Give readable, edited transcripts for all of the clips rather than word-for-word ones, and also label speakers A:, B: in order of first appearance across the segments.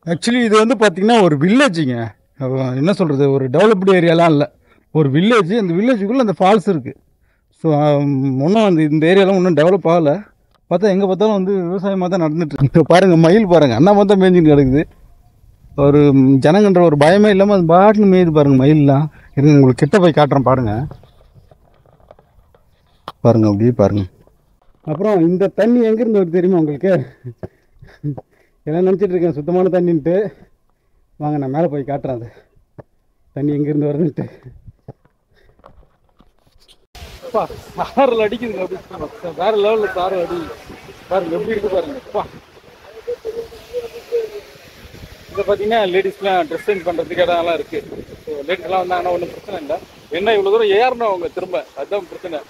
A: Actually இது வந்து பார்த்தீங்கன்னா ஒரு வில்லேஜுங்க. என்ன சொல்கிறது, ஒரு டெவலப்டு ஏரியாலாம் இல்லை, ஒரு வில்லேஜ். அந்த வில்லேஜுக்குள்ளே அந்த ஃபால்ஸ் இருக்குது. ஸோ இன்னும் இந்த ஏரியாலாம் இன்னும் டெவலப் ஆகலை. பார்த்தா எங்கே பார்த்தாலும் வந்து விவசாயமாக தான் நடந்துட்டு இப்போ பாருங்கள், மயில் பாருங்கள், அண்ணா பார்த்தா மேய்ஞ்சிட்டு கிடக்குது. ஒரு ஜனங்கன்ற ஒரு பயமே இல்லாமல் அது பாட்டுன்னு மேய்து பாருங்கள் மயிலெலாம். இருங்க உங்களுக்கு கிட்ட போய் காட்டுறேன் பாருங்கள். பாருங்கள் அப்படியே பாருங்கள். அப்புறம் இந்த தண்ணி எங்கேருந்து வருது தெரியுமா உங்களுக்கு? எல்லாம் நினச்சிட்டு இருக்கேன் சுத்தமான தண்ணின்ட்டு. வாங்க நான் மேலே போய் காட்டுறேன் அது தண்ணி எங்கேருந்து வருதுன்ட்டு. சாரல் அடிக்குதுங்க, அப்படி வேற லெவலில் சாரல் அடி. பாருங்க எப்படி இருக்கு பாருங்க. இதை பார்த்தீங்கன்னா லேடிஸ்லாம் ட்ரெஸ் சேஞ்ச் பண்ணுறதுக்கு இடம்லாம் இருக்குது. ஸோ லேடிஸ்லாம் வந்தாங்கன்னா ஒன்றும் பிரச்சனை இல்லை. என்ன இவ்வளோ தூரம் ஏறணும் அவங்க திரும்ப, அதுதான் பிரச்சனை.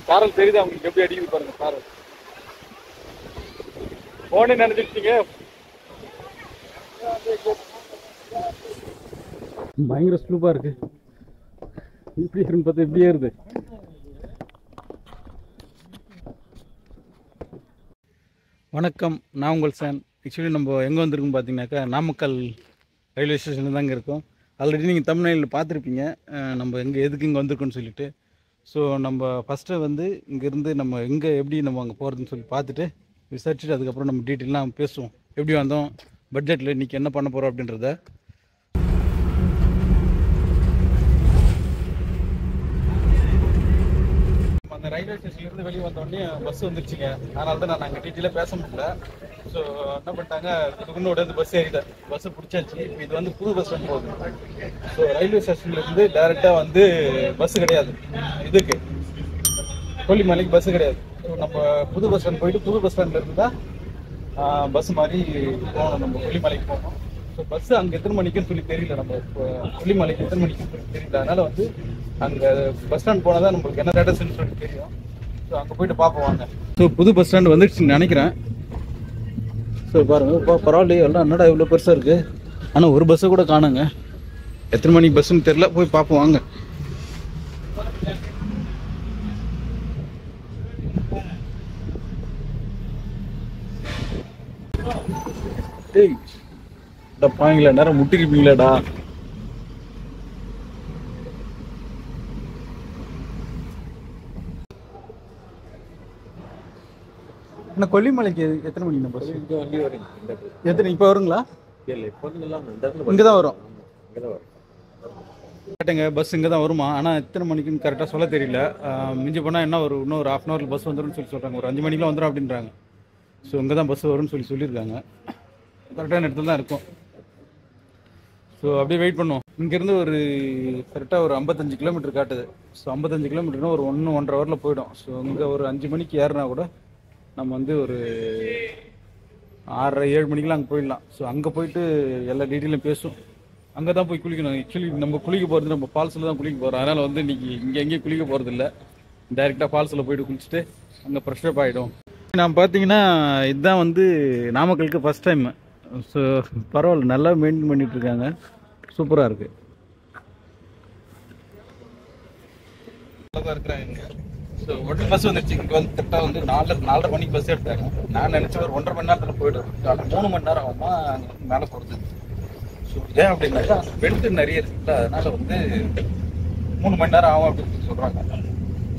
A: சாரல் தெரியுது அவங்களுக்கு எப்படி அடிக்குது பாருங்க சாரல். போனே நினைச்சிருக்கீங்க. பயங்கர ஸ்லூப்பாக இருக்கு. இப்படி இருக்குன்னு பார்த்தா இப்படி ஏறுது. வணக்கம், நான் உங்கள் சான். ஆக்சுவலி நம்ம எங்கே வந்திருக்கோம் பார்த்தீங்கன்னாக்கா, நாமக்கல் ரயில்வே ஸ்டேஷனில் தாங்க இருக்கோம். ஆல்ரெடி நீங்கள் தமிழ்நாட்டில் பார்த்துருப்பீங்க நம்ம எதுக்கு இங்கே வந்திருக்கோன்னு சொல்லிட்டு. ஸோ நம்ம ஃபஸ்ட்டு வந்து இங்கேருந்து நம்ம எங்கே எப்படி நம்ம அங்கே போகிறதுன்னு சொல்லி பார்த்துட்டு விசாரிச்சுட்டு அதுக்கப்புறம் நம்ம டீட்டெயிலாம் பேசுவோம். எப்படி வந்தோம், பட்ஜெட்டில் இன்றைக்கி என்ன பண்ண போகிறோம் அப்படின்றத. அந்த ரயில்வே ஸ்டேஷன்லேருந்து வெளியே வந்தோடனே பஸ் வந்துருச்சுங்க. அதனால தான் நான் அங்கே டீட்டெயிலாக பேச முடியல. ஸோ என்ன பண்ணிட்டாங்க, இதுக்குன்னோட வந்து பஸ் ஏறிட்டேன். பஸ்ஸு பிடிச்சாச்சு. இப்போ இது வந்து புது பஸ் ஸ்டாண்ட் போகுது. ஸோ ரயில்வே ஸ்டேஷன்லேருந்து டேரெக்டாக வந்து பஸ்ஸு கிடையாது, இதுக்கு கொல்லிமலைக்கு பஸ்ஸு கிடையாது. ஸோ நம்ம புது பஸ் ஸ்டாண்ட் போயிட்டு புது பஸ் ஸ்டாண்ட்லேருந்து தான் பஸ் மாதிரி போகணும். நம்ம கொல்லிமலைக்கு போகணும். ஸோ பஸ்ஸு அங்கே எத்தனை மணிக்குன்னு சொல்லி தெரியல. நம்ம இப்போ கொல்லிமலைக்கு எத்தனை மணிக்குன்னு சொல்லி தெரியல. அதனால் வந்து அங்கே பஸ் ஸ்டாண்ட் போனால் தான் நம்மளுக்கு என்ன ஸ்டேட்டஸ்ன்னு சொல்லி தெரியும். ஸோ அங்கே போயிட்டு பார்ப்போம் வாங்க. ஸோ புது பஸ் ஸ்டாண்ட் வந்துடுச்சுன்னு நினைக்கிறேன். ஸோ பாருங்கள், இப்போ பரவாயில்லையே, எல்லாம் என்னடா இவ்வளோ பெருசாக இருக்குது. ஆனால் ஒரு பஸ்ஸை கூட காணுங்க. எத்தனை மணிக்கு பஸ்ஸுன்னு தெரில, போய் பார்ப்போம் வாங்க. டேய் பாங்களா, நேரம் முட்டிருப்பீங்களாடா. என்ன கொல்லிமலைக்கு எத்தனை மணிக்கு பஸ்? எத்தனை இப்போ வருங்களா? இங்கே தான் வரும். கேட்டேங்க, பஸ் இங்கே தான் வருமா? ஆனால் எத்தனை மணிக்குன்னு கரெக்டாக சொல்ல தெரியல. மிஞ்சி போனால் என்ன ஒரு இன்னும் ஒரு 1/2 hour பஸ் வந்துடும் சொல்லி சொல்கிறாங்க. ஒரு 5 மணிக்கெலாம் வந்துடும் அப்படின்றாங்க. ஸோ இங்கே தான் பஸ் வரும்னு சொல்லியிருக்காங்க. கரெக்டான இடத்துல தான் இருக்கும். ஸோ அப்படியே வெயிட் பண்ணுவோம். இங்கேருந்து ஒரு கரெக்டாக ஒரு 55 கிலோமீட்டர் காட்டுது. ஸோ 55 கிலோமீட்டர்னா ஒரு 1-1.5 hourல போயிடும். ஸோ இங்கே ஒரு 5 மணிக்கு ஏறினா கூட நம்ம வந்து ஒரு 6:30-7 மணிக்கெலாம் அங்கே போயிடலாம். ஸோ அங்கே போயிட்டு எல்லா டீட்டெயிலும் பேசும். அங்கே தான் போய் குளிக்கணும். ஆக்சுவலி நம்ம குளிக்க போகிறது நம்ம ஃபால்ஸில் தான் குளிக்க போகிறோம். அதனால் வந்து இன்றைக்கி இங்கே எங்கேயும் குளிக்க போகிறது இல்லை. டைரெக்டாக ஃபால்ஸில் போய்ட்டு குளிச்சுட்டு அங்கே ஃப்ரெஷ்அப் ஆகிடும். நான் பார்த்தீங்கன்னா இதுதான் வந்து நாமக்கலுக்கு ஃபஸ்ட் டைம். ஸோ பரவாயில்ல, நல்லா மெயின்டைன் பண்ணிகிட்ருக்காங்க. சூப்பராக இருக்குது. நல்லா தான் இருக்கிறாங்க. ஸோ ஒன்று பஸ் வந்துருச்சு. இங்கே வந்து கரெக்டாக வந்து 4:30 மணிக்கு பஸ் எடுத்தாங்க. நான் நினச்சேன் ஒரு 1.5 மணி நேரத்தில் போய்டும். 3 மணி நேரம் ஆகுமா அங்கே வந்து மேலே போகிறது. ஸோ ஏன் அப்படின்னாக்கா பெல்ட் நிறைய இருக்குல்ல, அதனால் வந்து 3 மணி நேரம் ஆகும் அப்படின்னு சொல்கிறாங்க.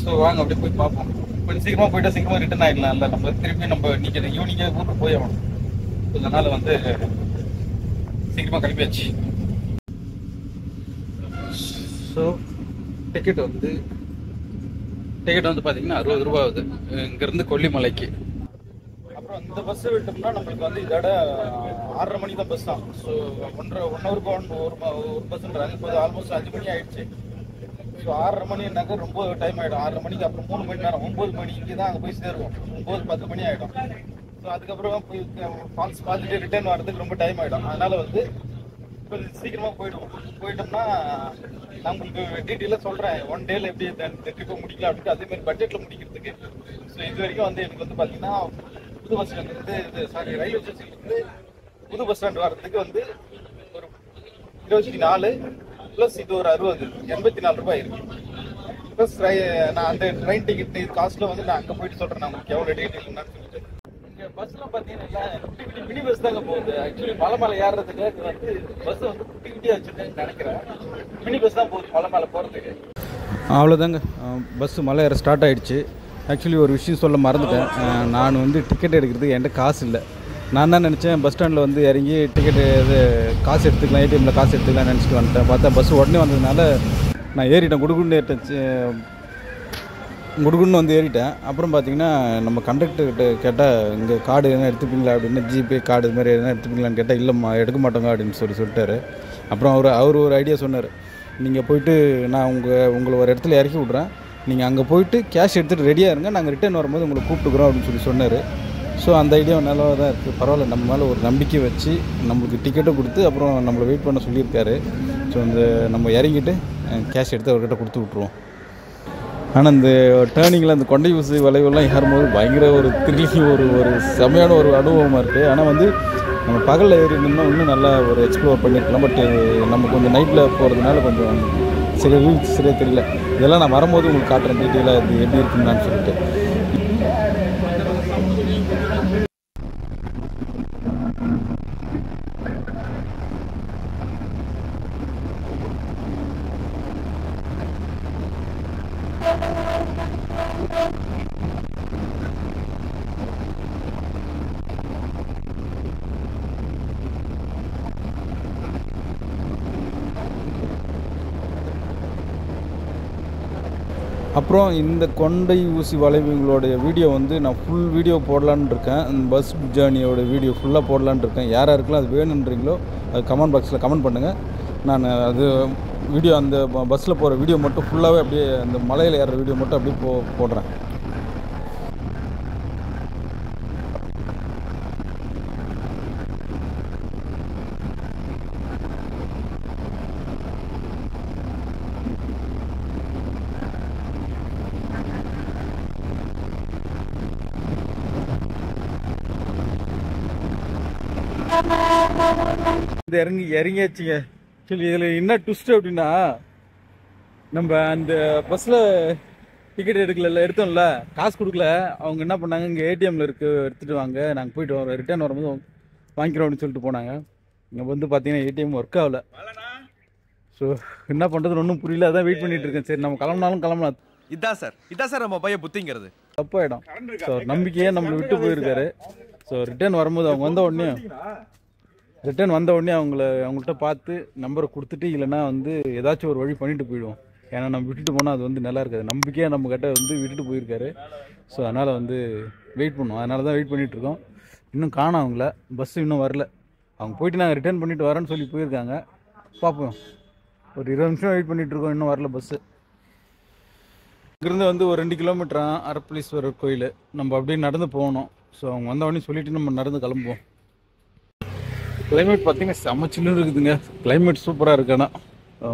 A: ஸோ வாங்க அப்படியே போய் பார்ப்போம். கொஞ்சம் சீக்கிரமாக போயிட்டா சீக்கிரமாக ரிட்டர்ன் ஆகிடலாம். இல்லை நம்ம திருப்பி நம்ம இன்றைக்கி ஈவினிங்கே ஊருக்கு போய் ஆகணும். ஸோ அதனால் வந்து சீக்கிரமாக கிளம்பியாச்சு. ஸோ டிக்கெட் வந்து பார்த்தீங்கன்னா 60 ரூபா ஆகுது இங்கேருந்து கொல்லிமலைக்கு. அப்புறம் இந்த பஸ் விட்டோம்னா நம்மளுக்கு வந்து இதோட 6:30 மணி தான் பஸ் தான். ஸோ 1 ஹவருக்கு ஒரு பஸ்ன்றாங்க. இப்போ ஆல்மோஸ்ட் 5 மணி ஆகிடுச்சு. ஸோ 6:30 மணினாக்கா ரொம்ப டைம் ஆகிடும். 6:30 மணிக்கு அப்புறம் 3 மணி நேரம் 9 மணிக்கு தான் அங்கே போய் சேருவோம். 9-10 மணி ஆகிடும். ஸோ அதுக்கப்புறம் போய் ஃபால்ஸ் பார்த்துட்டு ரிட்டர்ன் வரதுக்கு ரொம்ப டைம் ஆகிடும். அதனால் வந்து கொஞ்சம் சீக்கிரமாக போயிட்டோம்னா நான் உங்களுக்கு டீட்டெயிலாக சொல்கிறேன். 1 டேல எப்படி இந்த ட்ரிப்பை முடிக்கலாம் அப்படின்ட்டு. அதேமாதிரி பட்ஜெட்டில் முடிக்கிறதுக்கு. ஸோ இது வரைக்கும் வந்து எனக்கு வந்து பார்த்தீங்கன்னா புது பஸ் ஸ்டாண்ட்லேருந்து ரயில்வே ஸ்டேஷன்லேருந்து புது பஸ் ஸ்டாண்ட் வர்றதுக்கு வந்து ஒரு 24 ப்ளஸ் இது ஒரு 60 84 ரூபாய் இருக்குது. ப்ளஸ் நான் அந்த ட்ரெயின் டிக்கெட் காஸ்ட்டில் வந்து நான் அங்கே போயிட்டு சொல்கிறேன். நான் உங்களுக்கு எவ்வளோ டீட்டெயில் என்னன்னு சொல்லிட்டு. இங்கே பஸ்லாம் பார்த்தீங்கன்னா குட்டி குட்டி மினி பஸ் தாங்க போகுது. ஆக்சுவலி மலை மேலே ஏறுறதுக்கு வந்து பஸ் வந்து குட்டி குட்டியாக வச்சுருக்கேன்னு நினைக்கிறேன். மினி பஸ் தான் போகுது மலை மேலே போகிறதுக்கு. அவ்வளோதாங்க, பஸ்ஸு மலை ஏற ஸ்டார்ட் ஆகிடுச்சு. ஆக்சுவலி ஒரு விஷயம் சொல்ல மறந்துட்டேன். நான் வந்து டிக்கெட் எடுக்கிறதுக்கு என்கிட்ட காசு இல்லை. நான் தான் நினச்சேன் பஸ் ஸ்டாண்டில் வந்து இறங்கி டிக்கெட்டு இது காசு எடுத்துக்கலாம், ஏடிஎம்மில் காசு எடுத்துக்கலாம்னு நினச்சிட்டு வந்துட்டேன். பார்த்தா பஸ் உடனே வந்ததுனால நான் ஏறிட்டேன், குடுகுன்னு வந்து ஏறிட்டேன். அப்புறம் பார்த்தீங்கன்னா நம்ம கண்டக்டர்கிட்ட கேட்டால் இங்கே கார்டு எதுனா எடுத்துப்பீங்களா அப்படின்னு, ஜிபே கார்டு இது மாதிரி எதுனா எடுத்துப்பீங்களான்னு கேட்டால் இல்லைம்மா எடுக்க மாட்டோங்க அப்படின்னு சொல்லிட்டாரு. அப்புறம் அவர் ஒரு ஐடியா சொன்னார். நீங்கள் போயிட்டு நான் உங்களை ஒரு இடத்துல இறக்கி விட்றேன், நீங்கள் அங்கே போயிட்டு கேஷ் எடுத்துகிட்டு ரெடியாக இருங்க, நாங்கள் ரிட்டர்ன் வரும்போது உங்களை கூப்பிட்டுக்குறோம் அப்படின்னு சொன்னார். ஸோ அந்த ஐடியா நல்லா தான் இருக்குது. பரவாயில்ல, நம்ம மேலே ஒரு நம்பிக்கை வச்சு நம்மளுக்கு டிக்கெட்டும் கொடுத்து அப்புறம் நம்மளை வெயிட் பண்ண சொல்லியிருக்காரு. ஸோ அந்த நம்ம இறங்கிட்டு கேஷ் எடுத்து அவர்கிட்ட கொடுத்து விட்ருவோம். ஆனால் இந்த டேர்னிங்கில் அந்த கொண்டை ஊசி வளைவெல்லாம் ஏறும்போது பயங்கர ஒரு த்ரில்லிங், ஒரு செமையான ஒரு அனுபவமாக இருக்குது. ஆனால் வந்து நம்ம பகலில் ஏறினோம்னா இன்னும் நல்லா ஒரு எக்ஸ்ப்ளோர் பண்ணியிருக்கலாம். பட் நம்ம கொஞ்சம் நைட்டில் போகிறதுனால கொஞ்சம் சரியாக தெரியல. இதெல்லாம் நான் வரும்போது உங்களுக்கு காட்டுறேன் டீட்டெயிலாக இது எப்படி இருக்குன்னு சொல்லிட்டு. அப்புறம் இந்த கொண்டை ஊசி வளைவுகளோடைய வீடியோ வந்து நான் ஃபுல் வீடியோ போடலான்னு இருக்கேன். இந்த பஸ் ஜேர்னியோட வீடியோ ஃபுல்லாக போடலான்னு இருக்கேன். யாருக்கெல்லாம் அது வேணுன்றீங்களோ அது கமெண்ட் பாக்ஸில் கமெண்ட் பண்ணுங்கள். நான் அது வீடியோ அந்த பஸ்ஸில் போகிற வீடியோ மட்டும் ஃபுல்லாகவே அப்படியே அந்த மலையில் ஏறுற வீடியோ மட்டும் அப்படியே போடுறேன். இது இறங்கியாச்சுங்க. சரி, இதில் என்ன ட்விஸ்ட் அப்படின்னா, நம்ம அந்த பஸ்ஸில் டிக்கெட் எடுத்தோம்ல, காசு கொடுக்கல. அவங்க என்ன பண்ணாங்க, இங்கே ஏடிஎம்மில் எடுத்துகிட்டு வாங்க, நாங்கள் போயிட்டு வரோம், ரிட்டர்ன் வரும்போது வாங்கிக்கிறோம் அப்படின்னு சொல்லிட்டு போனாங்க. இங்கே வந்து பார்த்தீங்கன்னா ஏடிஎம் ஒர்க் ஆகலை. ஸோ என்ன பண்ணுறதுன்னு ஒன்றும் புரியல. அதான் வெயிட் பண்ணிட்டு இருக்கேன். சரி, நம்ம கிளம்பலாம்.
B: இதான் சார் நம்ம பையன் புத்திங்கிறது
A: தப்பாயிடும். ஸோ நம்பிக்கையே நம்மளை விட்டு போயிருக்காரு. ஸோ ரிட்டர்ன் வரும்போது அவங்க வந்த உடனே அவங்கள்ட்ட பார்த்து நம்பரை கொடுத்துட்டு, இல்லைன்னா வந்து ஏதாச்சும் ஒரு வழி பண்ணிட்டு போயிடுவோம். ஏன்னா நம்ம விட்டுட்டு போனால் அது வந்து நல்லா இருக்காது. நம்பிக்கையாக நம்ம கிட்ட வந்து விட்டுட்டு போயிருக்காரு. ஸோ அதனால் வந்து வெயிட் பண்ணுவோம். அதனால தான் வெயிட் பண்ணிகிட்ருக்கோம். இன்னும் காணோம் அவங்கள. பஸ்ஸு இன்னும் வரல. அவங்க போயிட்டு நாங்கள் ரிட்டர்ன் பண்ணிட்டு வரேன்னு சொல்லி போயிருக்காங்க. பார்ப்போம். ஒரு 20 நிமிஷம் வெயிட் பண்ணிகிட்ருக்கோம், இன்னும் வரல பஸ்ஸு. இங்கேருந்து வந்து ஒரு 2 கிலோமீட்டரா அரப்பளீஸ்வரர் கோயில். நம்ம அப்படியே நடந்து போகணும். ஸோ அவங்க வந்தவொடனே சொல்லிவிட்டு நம்ம நடந்து கிளம்புவோம். கிளைமேட் பார்த்தீங்கன்னா செம்ம சில்லுன்னு இருக்குதுங்க. கிளைமேட் சூப்பராக இருக்கு. ஆனால்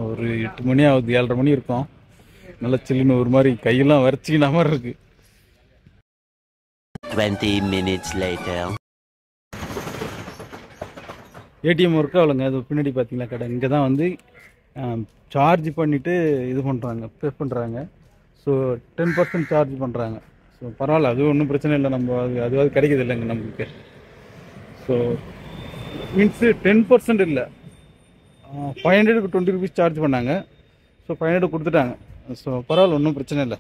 A: ஒரு 8 மணி ஆகுது, 7:30 மணி இருக்கும். நல்லா சில்லுன்னு ஒரு மாதிரி கையெல்லாம் வரைச்சிக்கின மாதிரி இருக்கு.
C: 20 minutes later.
A: ஏடிஎம் ஒர்க் ஆகலைங்க. அது பின்னாடி பார்த்தீங்களா கடை. இங்கே தான் வந்து சார்ஜ் பண்ணிவிட்டு இது பண்ணுறாங்க, பே பண்ணுறாங்க. ஸோ 10% சார்ஜ் பண்ணுறாங்க. ஸோ பரவாயில்ல, அது ஒன்றும் பிரச்சனை இல்லை. நம்ம அதுவாது கிடைக்கிது இல்லைங்க நம்மளுக்கு. ஸோ மீன்ஸ் 10% இல்லை, 500க்கு 20 ருபீஸ் சார்ஜ் பண்ணாங்க. ஸோ 500 கொடுத்துட்டாங்க. ஸோ பரவாயில்ல, ஒன்றும் பிரச்சனை இல்லை.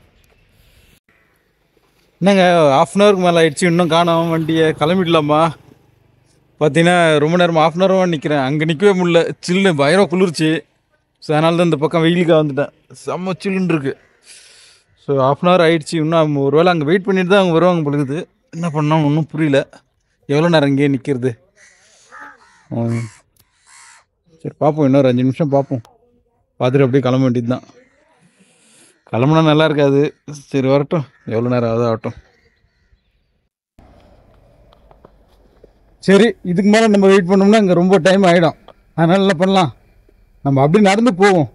A: என்னங்க, 1/2 அன் ஹவருக்கு மேலே ஆயிடுச்சு, இன்னும் காணாமல் வண்டியை. கிளம்பிடலாமா? பார்த்தீங்கன்னா ரொம்ப நேரம் 1/2 அன் ஹவராக நிற்கிறேன். அங்கே நிற்கவே முடியல, சில்லுன்னு பயங்கர குளிர்ச்சி. ஸோ அதனால தான் இந்த பக்கம் வெயிலுக்காக வந்துட்டேன். செம்ம சில்லுன்னு இருக்குது. ஸோ 1/2 அன் ஹவர் ஆகிடுச்சு. இன்னும் ஒரு வேளை அங்கே வெயிட் பண்ணிட்டு தான் அவங்க வருவாங்க பொழுது. என்ன பண்ணால் ஒன்றும் புரியல. எவ்வளோ நேரம் இங்கேயே நிற்கிறது? சரி பார்ப்போம், இன்னொரு 5 நிமிஷம் பார்ப்போம். பார்த்துட்டு அப்படியே கிளம்ப வேண்டியது தான். கிளம்புனா நல்லா இருக்காது. சரி வரட்டும், எவ்வளோ நேரம் ஆகட்டும். சரி, இதுக்கு மேலே நம்ம வெயிட் பண்ணோம்னா இங்கே ரொம்ப டைம் ஆகிடும். அதனால என்ன பண்ணலாம், நம்ம அப்படியே நடந்து போவோம்.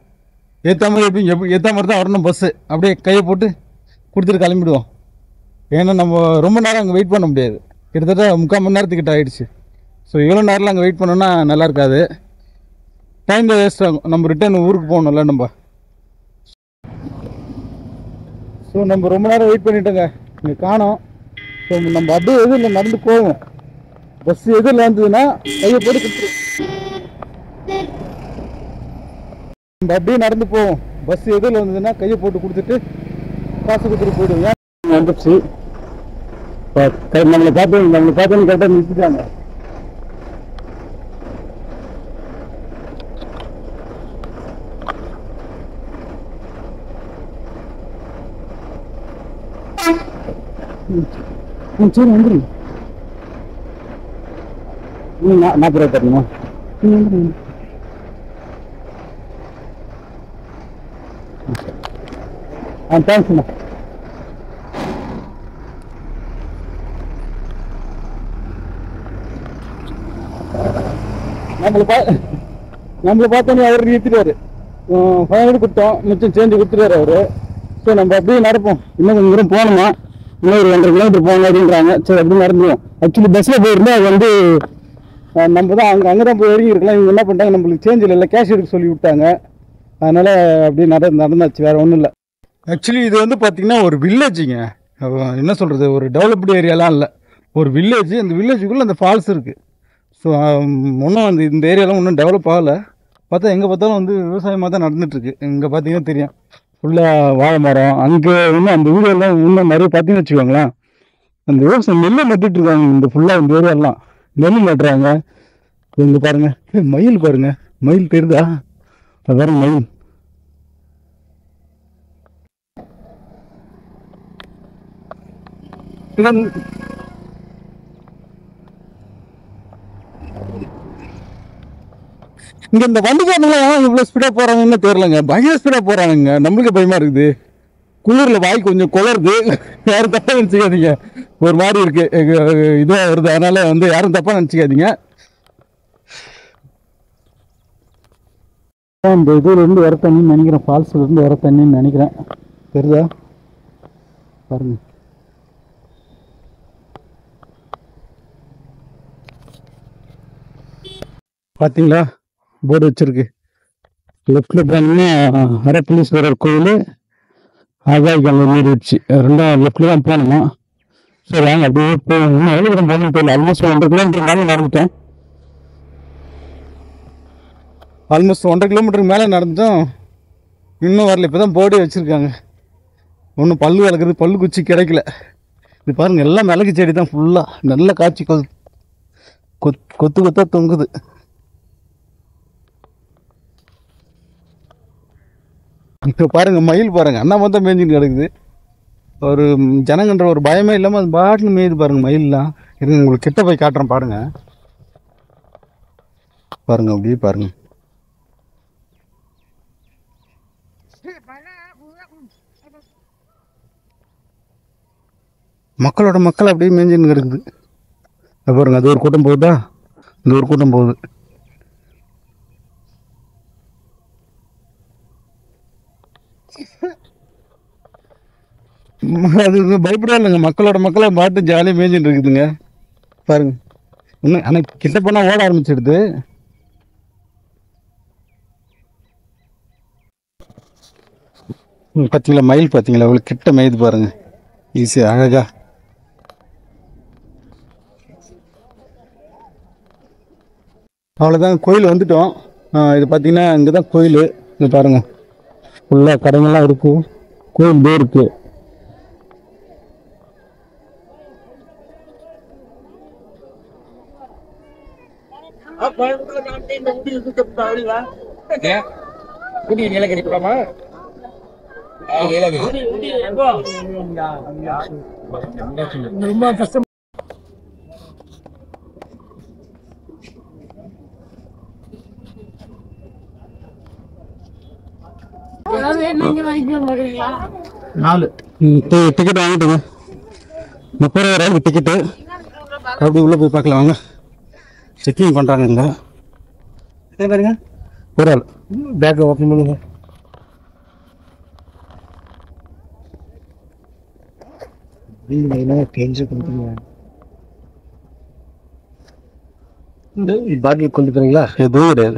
A: ஏற்ற மாதிரி தான் வரணும் பஸ்ஸு. அப்படியே கையை போட்டு கொடுத்துட்டு கிளம்பிடுவோம். ஏன்னா நம்ம ரொம்ப நேரம் அங்கே வெயிட் பண்ண முடியாது. கிட்டத்தட்ட 3/4 மணி நேரத்துக்கிட்ட ஆகிடுச்சு. ஸோ இவ்வளோ நேரம்லாம் அங்கே வெயிட் பண்ணோன்னா நல்லா இருக்காது, டைம் தான் வேஸ்ட் ஆகும். நம்ம ரிட்டர்ன் ஊருக்கு போகணும்ல நம்ம. ஸோ நம்ம ரொம்ப நேரம் வெயிட் பண்ணிட்டோங்க, இங்கே காணோம். ஸோ ஸோ நம்ம அப்படியே எதிரில் நடந்து போவோம். பஸ் எதிரில் வந்ததுன்னா கையை போட்டு கொடுத்துரு. நம்ம அப்படியே நடந்து போவோம். பஸ் எதிரில் வந்ததுன்னா கையை போட்டு கொடுத்துட்டு காசு கொடுத்துட்டு போயிடுவோம். ஏன் வந்துடுச்சு நம்மளை பார்த்தோன்னு கரெக்டாக நிறுத்திட்டாங்க. சரி வந்துடுங்க. 40 ரூபா தரணுமா? தேங்க்ஸ்ண்ணா. நம்மளை பார்த்தோன்னே அவர் நிறுத்திடுவாரு. 500 கொடுத்தோம், மிச்சம் சேஞ்சு கொடுத்துருவாரு அவரு. ஸோ நம்ம அப்படியே நடப்போம். இன்னும் கொஞ்சம் தூரம் போகணுமா, இன்னும் ஒரு 1.5 கிலோமீட்டர் போகணும் அப்படின்றாங்க. சரி அப்படியே நடந்துவோம். ஆக்சுவலி பஸ்ஸில் போயிருந்தா அது வந்து நம்ம தான் அங்கே தான் போய் இறங்கி இருக்கலாம். இவங்க என்ன பண்ணிட்டாங்க, நம்மளுக்கு சேஞ்ச் இல்லை, கேஷ் எடுக்க சொல்லி விட்டாங்க. அதனால் அப்படியே நடந்தாச்சு, வேறு ஒன்றும் இல்லை. ஆக்சுவலி இது வந்து பார்த்திங்கன்னா ஒரு வில்லேஜுங்க. என்ன சொல்கிறது, ஒரு டெவலப்டு ஏரியாலாம் இல்லை, ஒரு வில்லேஜ். அந்த வில்லேஜுக்குள்ளே அந்த ஃபால்ஸ் இருக்குது. ஸோ இன்னும் இந்த ஏரியாலாம் இன்னும் டெவலப் ஆகலை. பார்த்தா எங்கே பார்த்தாலும் வந்து விவசாயமாக தான் நடந்துகிட்ருக்கு. இங்கே பார்த்தீங்கன்னா தெரியும், ஃபுல்லாக வாழை மரம். அங்கே இன்னும் அந்த வீடியோலாம் இன்னும் நிறைய பார்த்தீங்கன்னு வச்சுக்கோங்களேன், அந்த விவசாயம் நெல்லை நட்டுட்ருக்காங்க. இந்த ஃபுல்லாக இந்த ஏரியாலாம் நெல் நட்டுறாங்க. இங்கே பாருங்கள், மயில் பாருங்கள், மயில் தெரியுதா? அது பாருங்க மயில். இங்கே இந்த வண்டிக்காரங்களாம் இவ்வளோ ஸ்பீடாக போகிறாங்கன்னு தெரியலங்க, பயங்கர ஸ்பீடாக போகிறாங்க. நம்மளுக்கு பயமாக இருக்குது. குளிரில் வாய் கொஞ்சம் குளருது. யாரும் தப்பாக நினச்சிக்காதீங்க, ஒரு மாதிரி இருக்குது, இதுவாக வருது. அதனால் வந்து யாரும் தப்பாக நினச்சிக்காதீங்க. இந்த இதுலேருந்து வர தண்ணின்னு நினைக்கிறேன், ஃபால்ஸ்லேருந்து வர தண்ணின்னு நினைக்கிறேன். தெரியுதா பாருங்க. பார்த்தீங்களா, போர்டு வச்சிருக்கு. லெஃப்டில் போனீங்கன்னா அரப்பளீஸ்வரர் கோயில், ஆகாய் கங்கை நீர்வீழ்ச்சி, ரெண்டும் லெஃப்டில் தான் போகணுமா. சரி வாங்க அப்படியே போகணும். எவ்வளோ தூரம் போகணும்னு தெரியல. ஆல்மோஸ்ட் 1.5 கிலோமீட்டர் மேலே நடந்துட்டேன். ஆல்மோஸ்ட் 1.5 கிலோமீட்டருக்கு மேலே நடந்துட்டோம். இன்னும் வரல. இப்போ தான் போர்டே வச்சுருக்காங்க. ஒன்றும் பல்லு வளர்க்குறது, பல்லு குச்சி கிடைக்கல. இது பாருங்கள், எல்லாம் மிளகு செடி தான் ஃபுல்லாக. நல்ல காய்ச்சி கொத்து கொத்தாக தொங்குது. இப்போ பாருங்கள், மயில் பாருங்கள், அண்ணா மொத்தம் மேய்ஞ்சின்னு கிடக்குது. ஒரு ஜனங்கன்ற ஒரு பயமே இல்லாமல் அது பாட்டில் மேய்து பாருங்கள் மயிலெலாம். இது உங்களுக்கு கிட்ட போய் காட்டுறேன் பாருங்கள். பாருங்கள் அப்படியே பாருங்கள். மக்களோட மக்கள் அப்படியே மேய்ஞ்சின்னு கிடக்குது. அது பாருங்க, அது ஒரு கூட்டம் போகுதா, இந்த ஒரு கூட்டம் போகுது. அது பயப்படா இல்லைங்க, மக்களோட மக்களை பாட்டு ஜாலியாக மேய்ஞ்சிட்டு இருக்குதுங்க. பாருங்க, இன்னும் ஆனால் கிட்ட போனால் ஓட ஆரம்பிச்சிடுது. பார்த்தீங்களா மயில், பார்த்தீங்களா அவ்வளோ கிட்ட மேய்து பாருங்க, ஈஸியாக அழகா. அவ்வளோதான், கோயில் வந்துட்டோம். இது பார்த்தீங்கன்னா இங்கே தான் கோயில். இது பாருங்கள், ஃபுல்லாக கடைங்கள்லாம் இருக்குது, கோயில் பேர் இருக்குது. ரொம்ப கஷ்டம். டிக்கெட் வாங்கிட்டுங்க, 30 ரூபா டிக்கெட்டு. அப்படி உள்ளே போய் பார்க்கலாம் வாங்க. செக்கிங் பண்ணுறாங்க இங்கே. பாருங்க, ஒரு ஆள் பேக்கை ஓப்பன் பண்ணுங்க. பாட்டில் கொண்டு போறீங்களா? எதுவும் கிடையாது.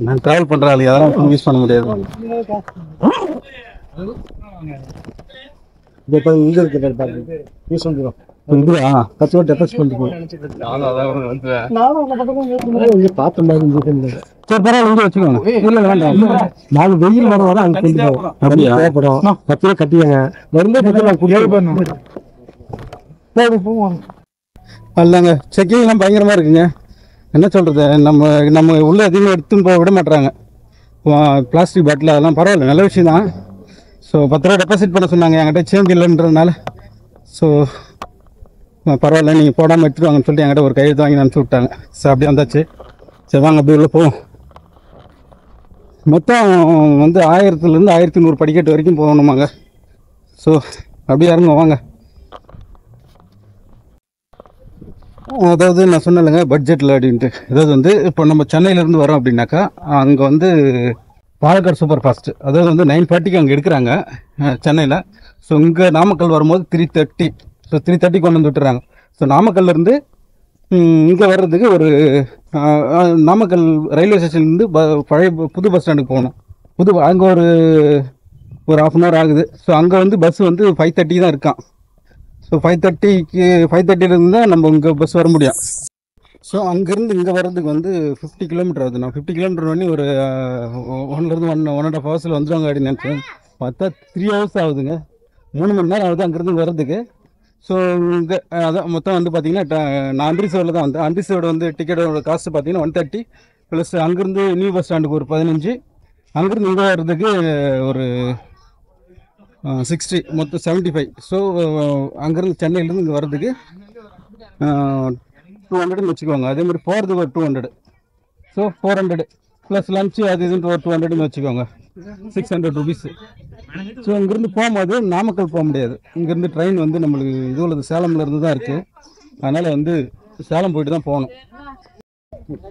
A: நான் ட்ராவல் பண்ணுற ஆள், அதெல்லாம் யூஸ் பண்ண முடியாது.
D: இப்போ இங்கே இருக்கிற பாருங்க யூஸ் வந்துடும் இதுவா 10 ரூபா டெபாசிட் பண்ணிட்டு நானும் அந்த பக்கம் இங்கே பார்த்த மாதிரி இருந்தது. சரி பரவாயில்ல இங்கே வச்சுக்கோங்க. இல்லை வேண்டாம் நாங்கள் வெயில் வர அங்கே கொண்டு போவோம். அப்படியா தேவைப்படும் 10 ரூபா கட்டிக்கங்க வரும்போது 10 ரூபா கொடுத்து போவோம். இல்லைங்க செக்கிங்லாம் பயங்கரமாக இருக்குங்க. என்ன சொல்கிறது, நம்ம உள்ளே அதிகமாக எடுத்துன்னு போக விட மாட்டுறாங்க. பிளாஸ்டிக் பாட்டில் அதெல்லாம் பரவாயில்ல, நல்ல விஷயம் தான். ஸோ 10 ரூபா டெபாசிட் பண்ண சொன்னாங்க, என்கிட்ட சேஞ்ச் இல்லைன்றதுனால. ஸோ பரவாயில்ல நீங்கள் போடாமல் எடுத்துட்டு வாங்கன்னு சொல்லிட்டு என்கிட்ட ஒரு கையெழுத்து வாங்கி அனுப்பிச்சி விட்டாங்க. ஸோ அப்படியே வந்தாச்சு. சரி வாங்க அப்படி உள்ள போவோம். மொத்தம் வந்து 1000லேருந்து 1100 படிக்கட்டு வரைக்கும் போகணுமாங்க. ஸோ அப்படியே இறங்க வாங்க. அதாவது நான் சொன்னேன்லங்க பட்ஜெட்டில் அப்படின்ட்டு. அதாவது வந்து இப்போ நம்ம சென்னையிலேருந்து வரோம் அப்படின்னாக்கா அங்கே வந்து பாலக்காடு சூப்பர் ஃபாஸ்ட்டு அதாவது வந்து 9:40க்கு அங்கே எடுக்கிறாங்க சென்னையில். ஸோ இங்கே நாமக்கல் வரும்போது 3:30. ஸோ 3:30 கொண்டு வந்து விட்டுறாங்க. ஸோ நாமக்கல்லேருந்து இங்கே வர்றதுக்கு ஒரு நாமக்கல் ரயில்வே ஸ்டேஷன்லேருந்து பழைய புது பஸ் ஸ்டாண்டுக்கு போகணும். அங்கே ஒரு 1/2 ஆகுது. ஸோ அங்கே வந்து பஸ் வந்து 5:30 தான் இருக்கான். ஸோ 5:30லேருந்து தான் நம்ம இங்கே பஸ் வர முடியும். ஸோ அங்கேருந்து இங்கே வர்றதுக்கு வந்து 50 கிலோமீட்டர் ஆகுது. நான் 50 கிலோமீட்டர் பண்ணி ஒரு 1 1.5 ஹவர்ஸில் வந்துடுவாங்க அப்படின்னு நினச்சேன். பார்த்தா 3 ஹவர்ஸ் ஆகுதுங்க. 3 மணி நேரம் ஆகுது அங்கேருந்து வர்றதுக்கு. ஸோ இங்கே அதான் மொத்தம் வந்து பார்த்திங்கன்னா நான் அன்ரிசர்வில் தான் வந்தேன். அன்ரிசர்வோட வந்து டிக்கெட்டோட காஸ்ட்டு பார்த்திங்கன்னா 130 ப்ளஸ் அங்கேருந்து நியூ பஸ் ஸ்டாண்டுக்கு ஒரு 15, அங்கேருந்து இங்கே வர்றதுக்கு ஒரு 60, மொத்தம் 75. ஸோ அங்கேருந்து சென்னையிலேருந்து இங்கே வர்றதுக்கு 200ன்னு வச்சுக்கோங்க. அதே மாதிரி போகிறதுக்கு ஒரு 200. ஸோ 400 ப்ளஸ் லஞ்சு அது இதுன்ட்டு ஒரு 200ன்னு வச்சுக்கோங்க. 600 ருபீஸு. ஸோ இங்கேருந்து போகும்போது நாமக்கல் போக முடியாது. இங்கேருந்து ட்ரெயின் வந்து நம்மளுக்கு இது உள்ளது சேலம்லேருந்து தான் இருக்குது. அதனால் வந்து சேலம் போயிட்டு தான் போகணும்.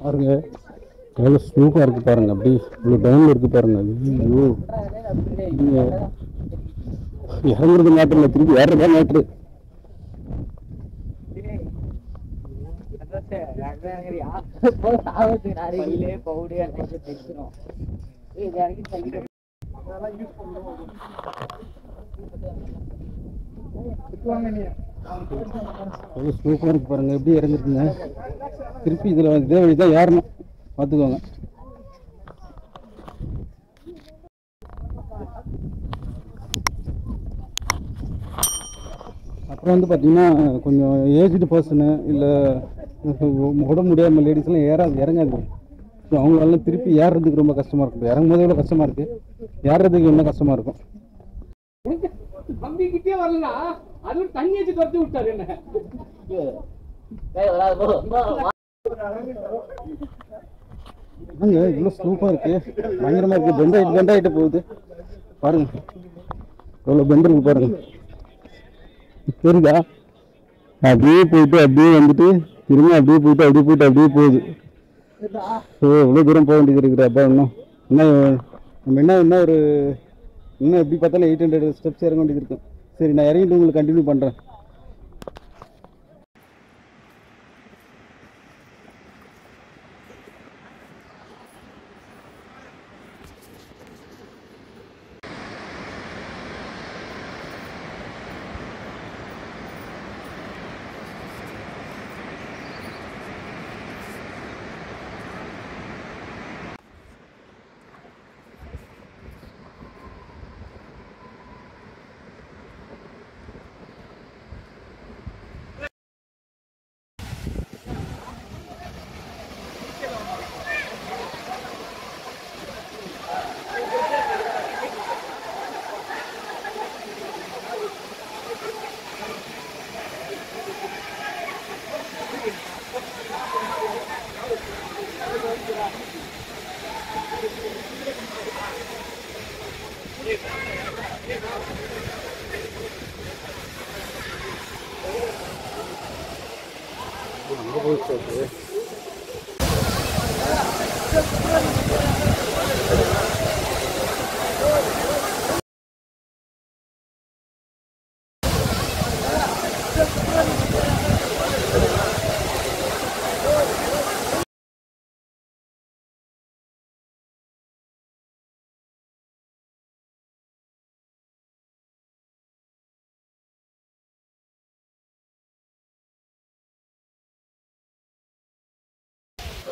D: பாருங்க எவ்வளோ ஸ்லூப்பாக இருக்குது பாருங்கள். அப்படி இவ்வளோ டவுனில் இருக்குது பாருங்கள். ஐயோ இறங்குறது மேட்ரு திருப்பி ஏறதா மேட்ரு. சூப்பராக இருக்கு பாருங்க. எப்படி இறங்குறதுங்க திருப்பி இதில் இதே வழி தான் ஏறணும், பார்த்துக்கோங்க. அப்புறம் வந்து பார்த்தீங்கன்னா கொஞ்சம் ஏஜ்டு பர்சனு இல்லை உடம்பு முடியாமல் லேடிஸ்லாம் இறங்காது. ஸோ அவங்களால திருப்பி ஏறுறதுக்கு ரொம்ப கஷ்டமாக இருக்கும். இறங்கும் போது எவ்வளோ கஷ்டமாக இருக்குது, ஏறுறதுக்கு இன்னும் கஷ்டமாக இருக்கும்.
E: தம்பிக்கிட்டே வரலனா அது ஒரு தண்ணி வச்சு துரத்தி விட்டாரு என்ன.
D: இவ்வளோ ஸ்லூப்பாக இருக்குது, பயங்கரமாக இருக்குது. பெண்ட் ஆகிட்டு போகுது பாருங்க. எவ்வளோ பெண்ட் இருக்கு பாருங்க. சரிதா அப்படியே போயிட்டு அப்படியே வந்துட்டு திரும்ப அப்படியே போயிட்டு போகுது. ஸோ எவ்வளோ தூரம் போக வேண்டியது இருக்குது. அப்பா இன்னும் எப்படி பார்த்தாலும் 800 ஸ்டெப்ஸ் இறங்க வேண்டியது இருக்கும். சரி நான் இறங்கிட்டு உங்களுக்கு கண்டினியூ பண்ணுறேன்.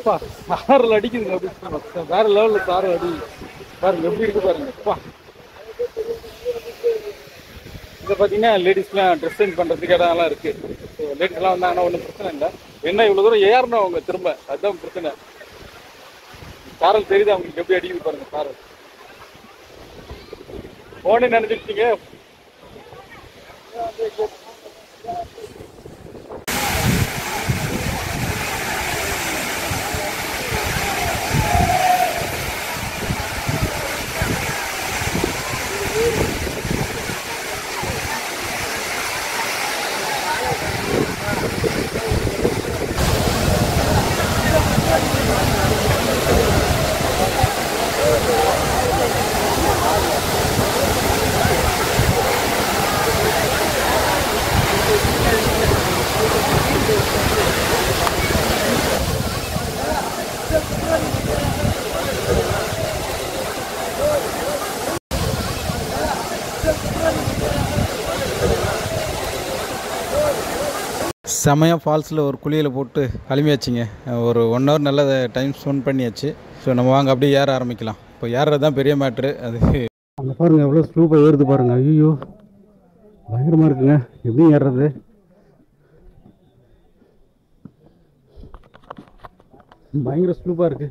A: அப்பா சாரல் அடிக்குதுங்க அப்படி வேற லெவலில் சாரல் அடி பாருங்க எப்படி இருக்கு பாருங்க அப்பா. இதை பார்த்தீங்கன்னா லேடிஸ்லாம் ட்ரெஸ் சேஞ்ச் பண்ணுறதுக்கு இடம்லாம் இருக்குது. ஸோ லேடிஸ்லாம் வந்தாங்கன்னா ஒன்றும் பிரச்சனை இல்லை. என்ன இவ்வளோ தூரம் ஏறணும் அவங்க திரும்ப, அதுதான் பிரச்சனை. சாரல் தெரியுது அவங்களுக்கு எப்படி அடிக்குது பாருங்க சாரல். போனே நினைச்சிருக்கீங்க.
F: செமையாக ஃபால்ஸில் ஒரு குளியில் போட்டு கிளம்பியாச்சுங்க. ஒரு 1 ஹவர் நல்ல டைம் ஸ்பெண்ட் பண்ணியாச்சு. ஸோ நம்ம வாங்க அப்படியே ஏற ஆரம்பிக்கலாம். இப்போ ஏறுறது தான் பெரிய மேட்ரு. அது
D: அங்கே பாருங்கள் எவ்வளோ ஸ்லூப்பாக ஏறுது பாருங்கள். ஐயோ பயங்கரமாக இருக்குங்க. எப்படி ஏறுறது? பயங்கர ஸ்லூப்பாக இருக்கு.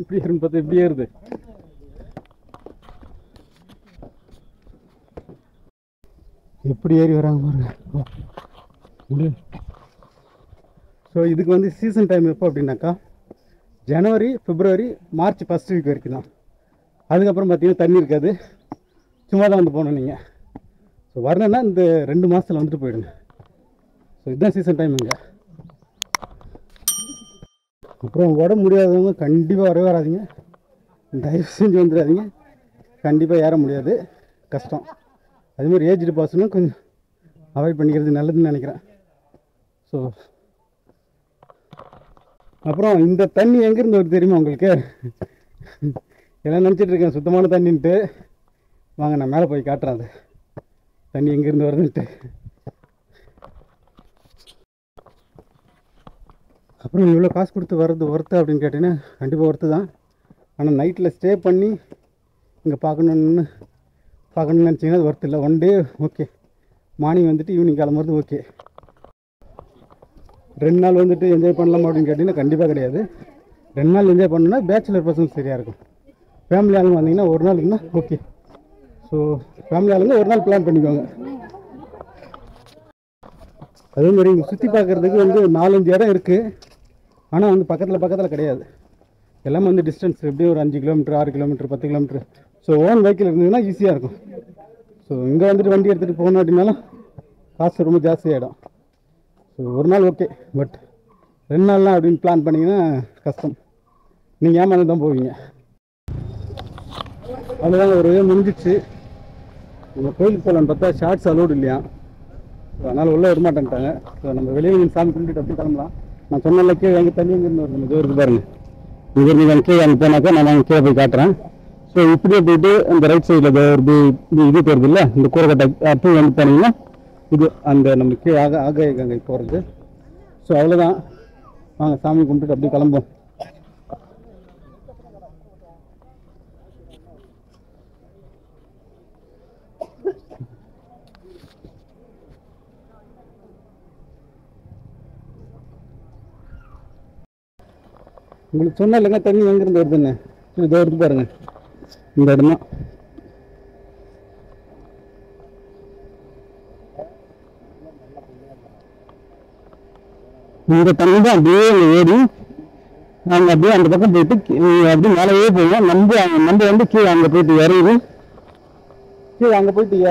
D: இப்படி ஏறுன்னு பார்த்தா எப்படி ஏறுது? எப்படி ஏறி வராங்க பாருங்க முடியும். ஸோ இதுக்கு வந்து சீசன் டைம் எப்போ அப்படின்னாக்கா ஜனவரி, பிப்ரவரி, மார்ச் ஃபஸ்ட் வீக் வரைக்கும் தான். அதுக்கப்புறம் பார்த்தீங்கன்னா தண்ணி இருக்காது, சும்மா தான் வந்து போகணும் நீங்கள். ஸோ வரணுன்னா இந்த 2 மாதத்தில் வந்துட்டு போயிடுங்க. ஸோ இதுதான் சீசன் டைம் இங்கே. அப்புறம் உடம்பு முடியாதவங்க கண்டிப்பாக வரவே வராதிங்க, தயவு செஞ்சு வந்துடாதீங்க. கண்டிப்பாக ஏற முடியாது, கஷ்டம். அதுமாதிரி ஏஜ்டு பர்சனும் கொஞ்சம் அவாய்ட் பண்ணிக்கிறது நல்லதுன்னு நினைக்கிறேன். ஸோ அப்புறம் இந்த தண்ணி எங்கேருந்து வருது தெரியுமா உங்களுக்கு? எல்லாம் நினச்சிட்டு இருக்கேன் சுத்தமான தண்ணின்ட்டு. வாங்க நான் மேலே போய் காட்டுறேன் அது தண்ணி எங்கேருந்து வருதுன்ட்டு. அப்புறம் இவ்வளோ காசு கொடுத்து வர்றது ஒர்த்து அப்படின்னு கேட்டிங்கன்னா கண்டிப்பாக ஒர்த்து தான். ஆனால் நைட்டில் ஸ்டே பண்ணி இங்கே பார்க்கணுன்னு நினச்சிங்கன்னா அது ஒர்த்து இல்லை. 1 டே ஓகே, மார்னிங் வந்துட்டு ஈவினிங் கிளம்புறது ஓகே. 2 நாள் வந்துட்டு என்ஜாய் பண்ணலாமா அப்படின்னு கேட்டிங்கன்னா கண்டிப்பாக கிடையாது. 2 நாள் என்ஜாய் பண்ணணுன்னா பேச்சுலர் பர்சன்ஸ் சரியாக இருக்கும். ஃபேமிலி ஆளுங்க வந்தீங்கன்னா 1 நாள் இருந்தால் ஓகே. ஸோ ஃபேமிலி ஆளுங்க 1 நாள் பிளான் பண்ணிக்கோங்க. அதே மாதிரி இங்கே சுற்றி பார்க்குறதுக்கு வந்து 4-5 இடம் இருக்குது. ஆனால் வந்து பக்கத்தில் கிடையாது. எல்லாமே வந்து டிஸ்டன்ஸ் எப்படியும் ஒரு 5 kilometre, 6 kilometre, 10 kilometre. So own vehicle இருந்ததுன்னா ஈஸியாக இருக்கும். ஸோ இங்கே வந்துட்டு வண்டி எடுத்துகிட்டு போகணும் அப்படின்னாலும் காசு ரொம்ப ஜாஸ்தியாகிடும். ஸோ 1 நாள் ஓகே, பட் 2 நாள்லாம் அப்படின்னு பிளான் பண்ணிங்கன்னா கஷ்டம். நீங்கள் ஏமாந்து தான் போவீங்க. அவ்வளோதாங்க, ஒரு முடிஞ்சிச்சு. நம்ம கோயிலுக்கு போகலான்னு பார்த்தா ஷார்ட்ஸ் அலோடு இல்லையா, ஸோ அதனால் உள்ளே வரமாட்டேன்ட்டாங்க. ஸோ நம்ம வெளியே சாமி கும்பிட்டு அப்படி கிளம்பலாம். நான் சொன்னால கீழே எங்கள் தண்ணி இங்கேருந்து வருது, இது இருக்குது பாருங்க. இங்கேருந்து நான் கீழே அங்கே போனாக்கா நான் அங்கே கீழே போய் காட்டுறேன். ஸோ இப்படியே போயிட்டு அந்த ரைட் சைடில் இது போகிறது இல்லை, இந்த கூரைக்கட்டை அப்படி வந்து போனீங்கன்னா இது அந்த நம்ம கீழே ஆகாய கங்கை போகிறது. ஸோ அவ்வளோதான், வாங்க சாமி கும்பிட்டுட்டு அப்படியே கிளம்போம். உங்களுக்கு சொன்ன இல்லைங்க தண்ணி எங்கேருந்து வருதுன்னு. இதோ இருக்கு பாருங்க, இந்த இடம் தான். இந்த தண்ணி தான் அப்படியே ஏறி நாங்கள் அப்படியே அந்த பக்கம் போயிட்டு அப்படியே மேலேயே போவோம். நம்ம வந்து கீழே அங்கே போயிட்டு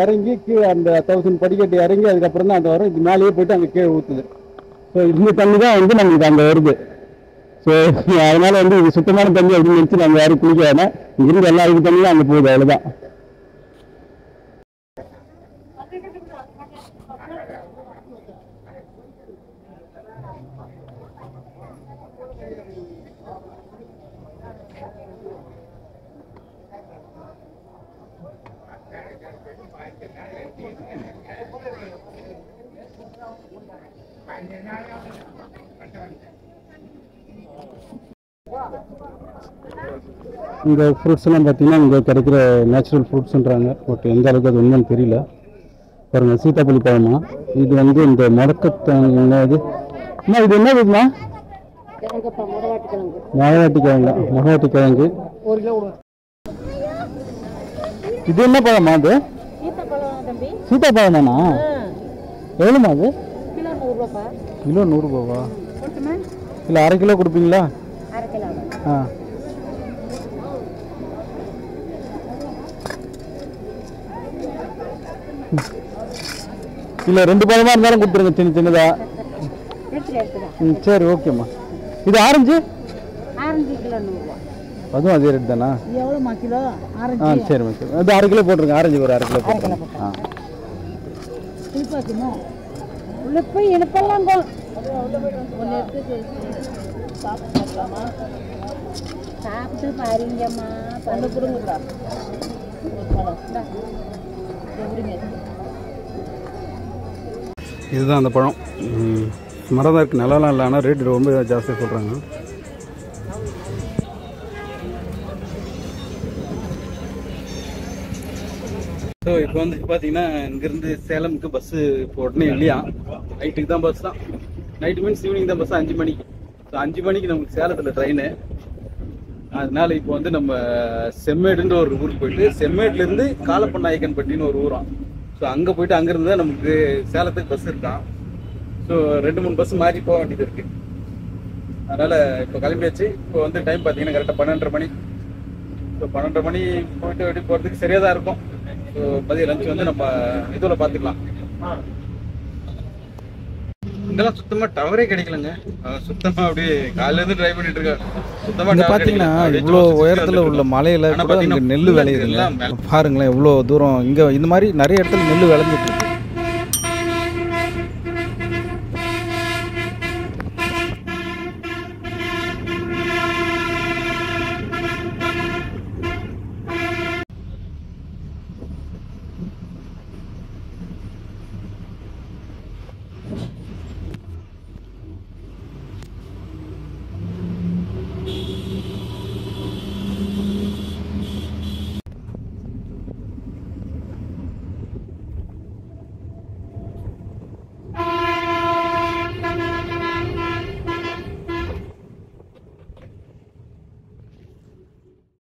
D: இறங்கி கீழே அந்த 1000 படிக்கட்டு இறங்கி அதுக்கப்புறம் தான் அந்த வரும். இது மேலேயே போயிட்டு அங்கே கீழே ஊற்றுது. ஸோ இந்த தண்ணி தான் வந்து நம்மளுக்கு அங்கே வருது. ஸோ அதனால வந்து இது சுத்தமான தண்ணி அப்படின்னு நினச்சி நாங்கள் யாரும் குளிக்க வேணாம். இங்கிருந்து எல்லா இது தண்ணியும் அங்கே போகுது, அவ்வளோதான். இங்கே ஃப்ரூட்ஸ்லாம் பார்த்தீங்கன்னா இங்கே கிடைக்கிற நேச்சுரல் ஃப்ரூட்ஸுன்றாங்க. பட் எந்த அளவுக்கு அது உண்மைன்னு தெரியல. பாருங்கள், சீத்தாப்பழி பழமா. இது வந்து இந்த முடக்கத்தது அம்மா, இது என்ன இதுமா? மொடவாட்டி கிழங்கு. இது என்ன பழமா? அது சீத்தாப்பழம் தானா? எவ்வளோமா அது? கிலோ 100 ரூபாவா? இல்லை, அரை கிலோ கொடுப்பீங்களா? ஆ, இல்லை 2 பழமாக இருந்தாலும் கொடுத்துருங்க, சின்ன சின்னதா. சரி, ஓகேம்மா. இது ஆரஞ்சு? அதுவும் அதே ரேட் தானா? ஆ, சரிம்மா சரி. அது அரை கிலோ போட்டுருங்க. ஆரஞ்சு ஒரு அரை கிலோ போட்டுருங்க. ஆ, இதுதான் அந்த பழம். மரம் தான் இருக்குது, நல்லாலாம் இல்லை. ஆனால் ரேட்டு ரொம்ப ஜாஸ்தியாக சொல்கிறாங்க. ஸோ இப்போ வந்து பார்த்தீங்கன்னா இங்கேருந்து சேலமுக்கு பஸ்ஸு இப்போ உடனே இல்லையா. நைட்டுக்கு தான் பஸ் தான். நைட்டு மீன்ஸ் ஈவினிங் தான் பஸ், 5 மணிக்கு. ஸோ 5 மணிக்கு நமக்கு சேலத்தில் ட்ரெயின். அதனால இப்போ வந்து நம்ம செம்மேடுன்ற ஒரு ஊருக்கு போயிட்டு, செம்மேட்லேருந்து காலப்பநாயக்கன்பட்டின்னு ஒரு ஊராம். ஸோ அங்கே போயிட்டு அங்கேருந்து தான் நமக்கு சேலத்துக்கு பஸ் இருக்கான். ஸோ 2-3 பஸ் மாறி போக வேண்டியது இருக்குது. அதனால் இப்போ கிளம்பியாச்சு. இப்போ வந்து டைம் பார்த்தீங்கன்னா கரெக்டாக 12:30 மணி. ஸோ 12:30 மணி போயிட்டு வெட்டி போகிறதுக்கு சரியாக தான் இருக்கும். ஸோ மதியம் லஞ்ச் வந்து நம்ம இதில் பார்த்துக்கலாம். இங்கெல்லாம் சுத்தமாக டவரே கிடைக்கலங்க. சுத்தமாக அப்படியே காலையிலேருந்து ட்ரை பண்ணிட்டு இருக்கேன். சுத்தமாக
F: பார்த்தீங்கன்னா இவ்வளோ உயரத்தில் உள்ள மலையில் கூட இங்கே நெல் விளையுதுங்க. பாருங்களேன் எவ்வளோ தூரம். இங்கே இந்த மாதிரி நிறைய இடத்துல நெல் விளைஞ்சிட்டு இருக்கு.